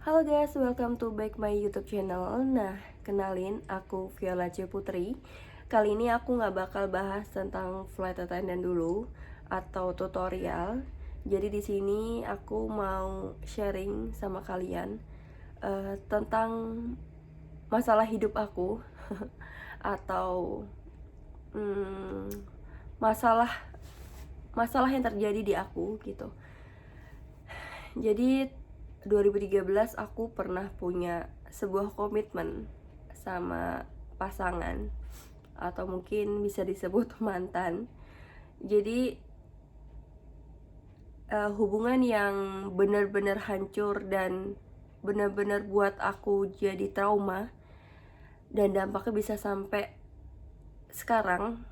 Halo guys, welcome to back my YouTube channel. Nah, kenalin, aku Viola C. Putri. Kali ini aku nggak bakal bahas tentang flight attendant dulu atau tutorial. Jadi di sini aku mau sharing sama kalian tentang masalah hidup aku atau hmm, masalah masalah yang terjadi di aku gitu. Jadi 2013 aku pernah punya sebuah komitmen sama pasangan atau mungkin bisa disebut mantan. Jadi hubungan yang benar-benar hancur dan benar-benar buat aku jadi trauma, dan dampaknya bisa sampai sekarang.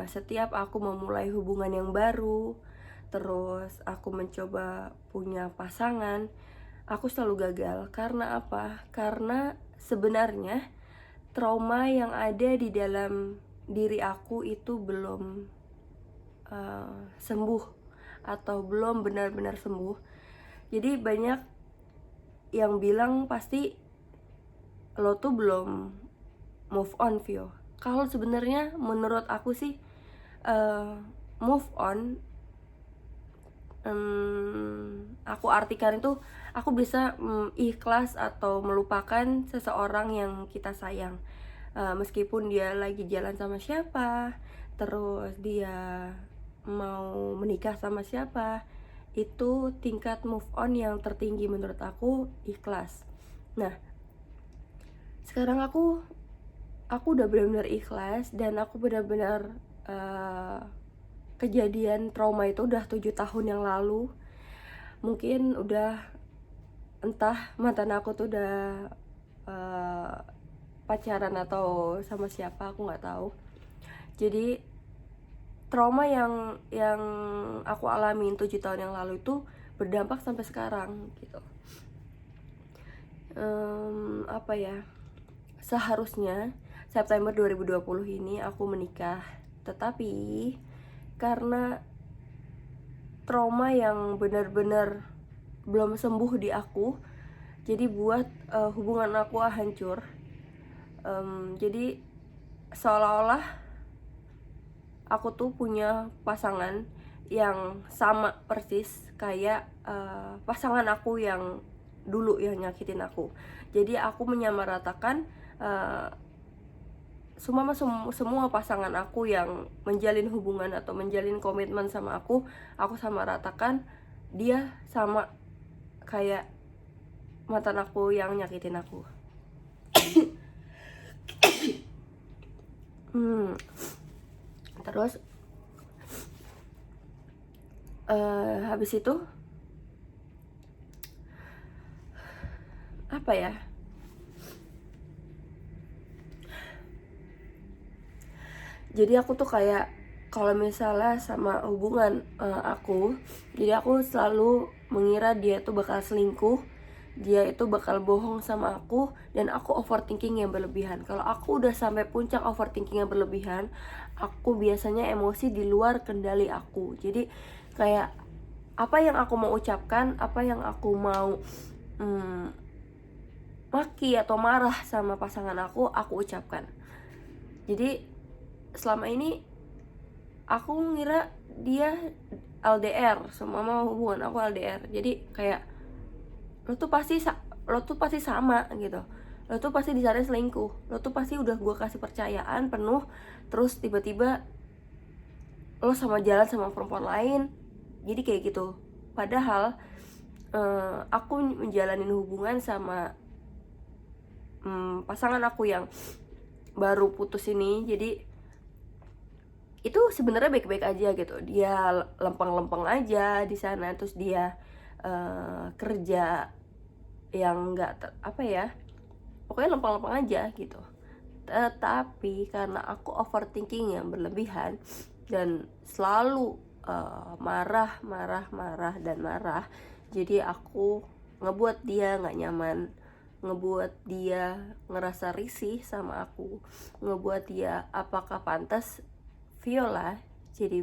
Setiap aku memulai hubungan yang baru, terus aku mencoba punya pasangan, aku selalu gagal. Karena apa? Karena sebenarnya trauma yang ada di dalam diri aku itu belum sembuh atau belum benar-benar sembuh. Jadi banyak yang bilang pasti lo tuh belum move on, Vio. Kalau sebenarnya menurut aku sih move on, aku artikan itu aku bisa ikhlas atau melupakan seseorang yang kita sayang, meskipun dia lagi jalan sama siapa, terus dia mau menikah sama siapa. Itu tingkat move on yang tertinggi menurut aku, ikhlas. Nah, sekarang aku udah benar-benar ikhlas, dan aku benar-benar kejadian trauma itu udah 7 tahun yang lalu. Mungkin udah, entah mantan aku tuh udah pacaran atau sama siapa, aku nggak tahu. Jadi trauma yang aku alamin 7 tahun yang lalu itu berdampak sampai sekarang gitu. Apa ya, seharusnya September 2020 ini aku menikah, tetapi karena trauma yang benar-benar belum sembuh di aku, jadi buat hubungan aku hancur. Jadi seolah-olah aku tuh punya pasangan yang sama persis kayak pasangan aku yang dulu yang nyakitin aku. Jadi aku menyamaratakan semua pasangan aku yang menjalin hubungan atau menjalin komitmen sama aku sama ratakan dia sama kayak mantan aku yang nyakitin aku. Terus habis itu apa ya, jadi aku tuh kayak kalau misalnya sama hubungan aku, jadi aku selalu mengira dia tuh bakal selingkuh, dia itu bakal bohong sama aku, dan aku overthinking yang berlebihan. Kalau aku udah sampai puncak overthinking yang berlebihan, aku biasanya emosi di luar kendali aku. Jadi kayak apa yang aku mau ucapkan, apa yang aku mau maki atau marah sama pasangan aku ucapkan. Jadi selama ini aku ngira dia LDR, semua hubungan aku LDR. Jadi kayak lo tuh pasti sama gitu, lo tuh pasti di sana selingkuh, lo tuh pasti udah gue kasih percayaan penuh, terus tiba-tiba lo sama jalan sama perempuan lain. Jadi kayak gitu. Padahal aku menjalanin hubungan sama pasangan aku yang baru putus ini. Jadi itu sebenarnya baik-baik aja gitu, dia lempeng-lempeng aja di sana, terus dia kerja yang nggak apa ya, pokoknya lempeng-lempeng aja gitu. Tetapi karena aku overthinking yang berlebihan dan selalu marah, jadi aku ngebuat dia nggak nyaman, ngebuat dia ngerasa risih sama aku, ngebuat dia apakah pantas Viola jadi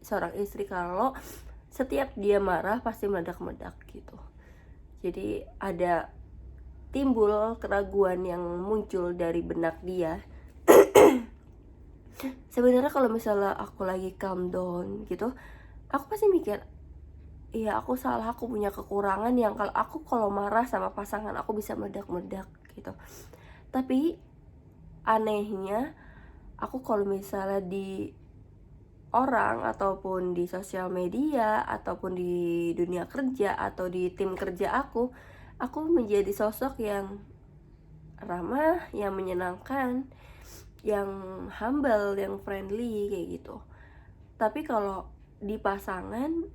seorang istri kalau setiap dia marah pasti meledak-meledak gitu. Jadi ada timbul keraguan yang muncul dari benak dia. Sebenarnya kalau misalnya aku lagi calm down gitu, aku pasti mikir, iya aku salah, aku punya kekurangan yang kalau marah sama pasangan aku bisa meledak-meledak gitu. Tapi anehnya aku kalau misalnya di orang ataupun di sosial media ataupun di dunia kerja atau di tim kerja aku menjadi sosok yang ramah, yang menyenangkan, yang humble, yang friendly kayak gitu. Tapi kalau di pasangan,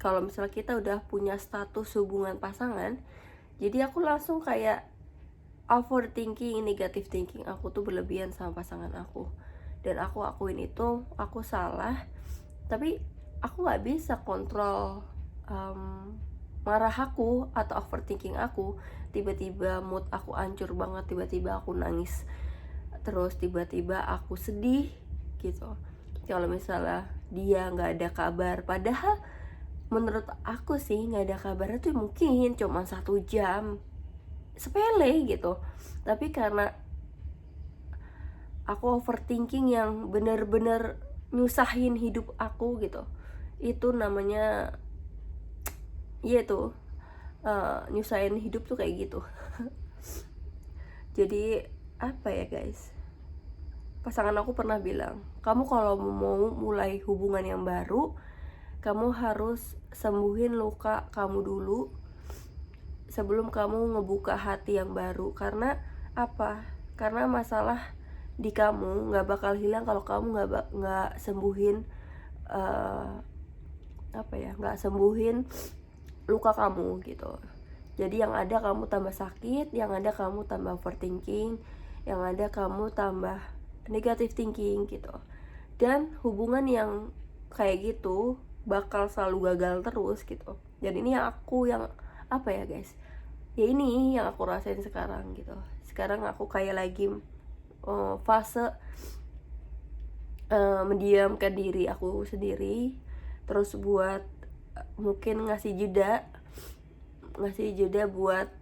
kalau misalnya kita udah punya status hubungan pasangan, jadi aku langsung kayak overthinking, negative thinking aku tuh berlebihan sama pasangan aku. Dan aku akuin itu, aku salah. Tapi aku gak bisa kontrol marah aku atau overthinking aku. Tiba-tiba mood aku hancur banget, tiba-tiba aku nangis, terus tiba-tiba aku sedih gitu. Kalau misalnya dia gak ada kabar, padahal menurut aku sih gak ada kabarnya tuh mungkin cuma 1 jam, sepele gitu. Tapi karena aku overthinking yang bener-bener nyusahin hidup aku gitu, itu namanya ya tuh nyusahin hidup tuh kayak gitu. Jadi apa ya guys, pasangan aku pernah bilang, kamu kalau mau mulai hubungan yang baru, kamu harus sembuhin luka kamu dulu sebelum kamu ngebuka hati yang baru. Karena apa? Karena masalah di kamu nggak bakal hilang kalau kamu nggak sembuhin nggak sembuhin luka kamu gitu. Jadi yang ada kamu tambah sakit, yang ada kamu tambah overthinking, yang ada kamu tambah negative thinking gitu. Dan hubungan yang kayak gitu bakal selalu gagal terus gitu. Dan ini yang apa ya guys, ya ini yang aku rasain sekarang gitu. Sekarang aku kayak lagi fase mendiamkan diri aku sendiri, terus buat mungkin ngasih jeda buat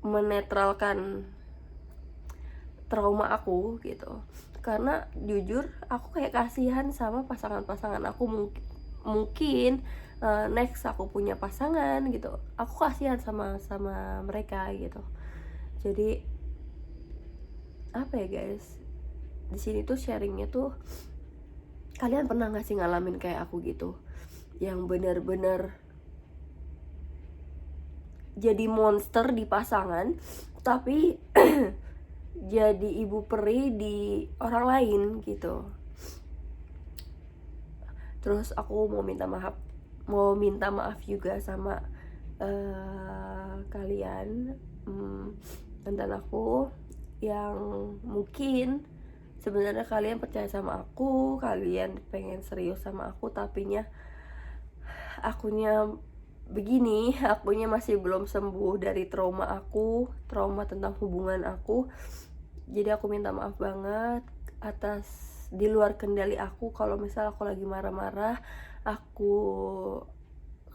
menetralkan trauma aku gitu. Karena jujur aku kayak kasihan sama pasangan-pasangan aku. Mungkin next aku punya pasangan gitu, aku kasihan sama mereka gitu. Jadi apa ya guys, di sini tuh sharingnya tuh, kalian pernah gak sih ngalamin kayak aku gitu, yang bener-bener jadi monster di pasangan tapi jadi ibu peri di orang lain gitu. Terus aku mau minta maaf juga sama kalian, mantan aku yang mungkin sebenarnya kalian percaya sama aku, kalian pengen serius sama aku, tapinya akunya begini, akunya masih belum sembuh dari trauma tentang hubungan aku. Jadi aku minta maaf banget atas di luar kendali aku. Kalau misal aku lagi marah-marah,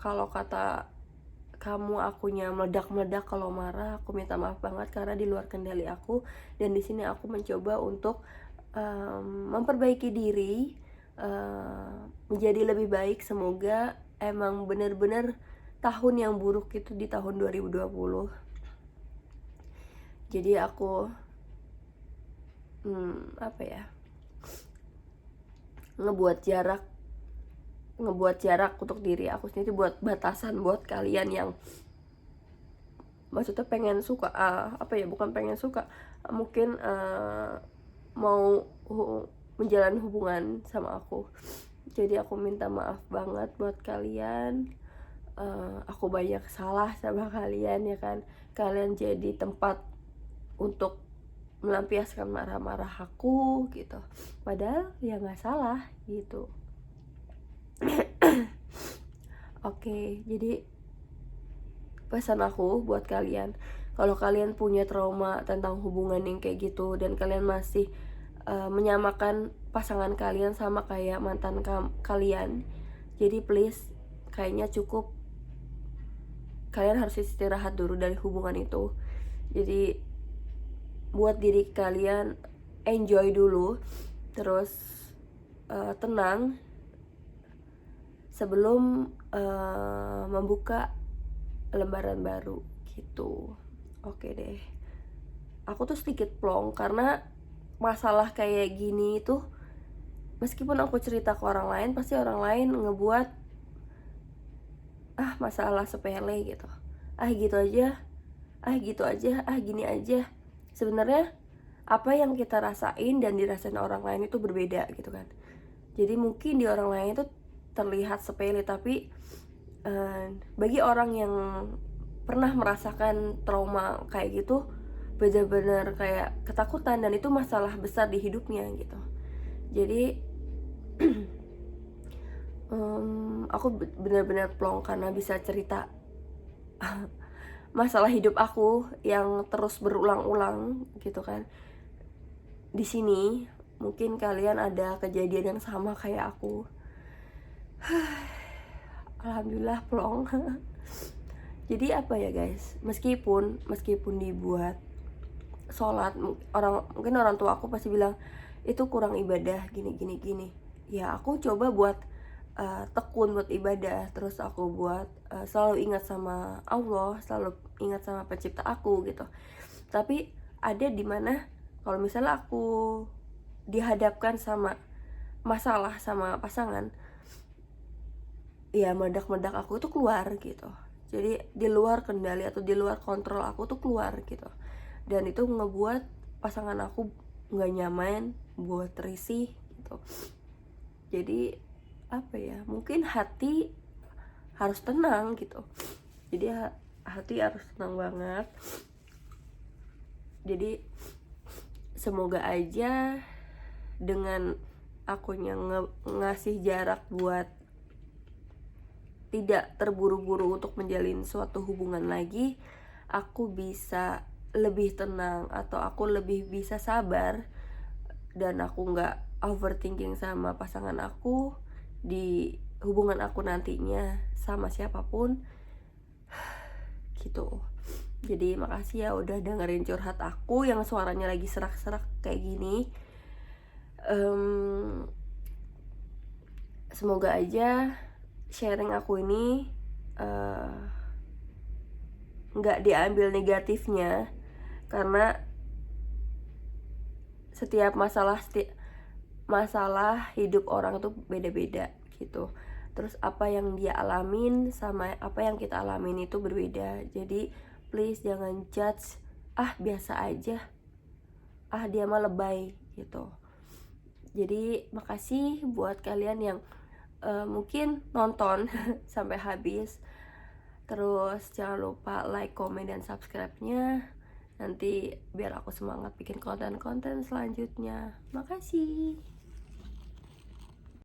kalau kata kamu akunya meledak-meledak kalau marah, aku minta maaf banget karena di luar kendali aku. Dan di sini aku mencoba untuk memperbaiki diri, menjadi lebih baik. Semoga emang bener-bener tahun yang buruk itu di tahun 2020. Jadi aku ngebuat jarak untuk diri aku sendiri, buat batasan buat kalian yang maksudnya pengen suka bukan pengen suka, mungkin mau menjalin hubungan sama aku. Jadi aku minta maaf banget buat kalian. Aku banyak salah sama kalian ya kan. Kalian jadi tempat untuk melampiaskan marah-marah aku gitu, padahal ya nggak salah gitu. Oke, jadi pesan aku buat kalian, kalau kalian punya trauma tentang hubungan yang kayak gitu dan kalian masih menyamakan pasangan kalian sama kayak mantan kalian, jadi please kayaknya cukup kalian harus istirahat dulu dari hubungan itu. Jadi buat diri kalian enjoy dulu, terus tenang sebelum membuka lembaran baru gitu. Oke deh, aku tuh sedikit plong karena masalah kayak gini tuh, meskipun aku cerita ke orang lain, pasti orang lain ngebuat masalah sepele gitu, gitu aja, gitu aja, gini aja. Sebenarnya apa yang kita rasain dan dirasain orang lain itu berbeda gitu kan. Jadi mungkin di orang lain itu terlihat sepele, tapi bagi orang yang pernah merasakan trauma kayak gitu, benar-benar kayak ketakutan, dan itu masalah besar di hidupnya gitu. Jadi aku benar-benar plong karena bisa cerita masalah hidup aku yang terus berulang-ulang gitu kan. Di sini mungkin kalian ada kejadian yang sama kayak aku. Alhamdulillah plong. Jadi apa ya guys, meskipun dibuat sholat, mungkin orang tua aku pasti bilang itu kurang ibadah, gini. Ya aku coba buat tekun buat ibadah, terus aku buat selalu ingat sama Allah, selalu ingat sama pencipta aku gitu. Tapi ada dimana kalau misalnya aku dihadapkan sama masalah sama pasangan, ya meledak-meledak aku tuh keluar gitu. Jadi di luar kendali atau di luar kontrol aku tuh keluar gitu, dan itu ngebuat pasangan aku nggak nyaman, buat risih gitu. Jadi apa ya, mungkin hati harus tenang gitu. Jadi hati harus tenang banget. Jadi semoga aja dengan akunya ngasih jarak buat tidak terburu-buru untuk menjalin suatu hubungan lagi, aku bisa lebih tenang atau aku lebih bisa sabar, dan aku nggak overthinking sama pasangan aku di hubungan aku nantinya sama siapapun gitu. Jadi makasih ya udah dengerin curhat aku yang suaranya lagi serak-serak kayak gini. Semoga aja sharing aku ini nggak diambil negatifnya, karena setiap masalah hidup orang itu beda-beda gitu. Terus apa yang dia alamin sama apa yang kita alamin itu berbeda. Jadi please jangan judge, biasa aja, dia mah lebay gitu. Jadi makasih buat kalian yang mungkin nonton sampai habis. Terus jangan lupa like, comment, dan subscribe-nya. Nanti biar aku semangat bikin konten-konten selanjutnya. Makasih.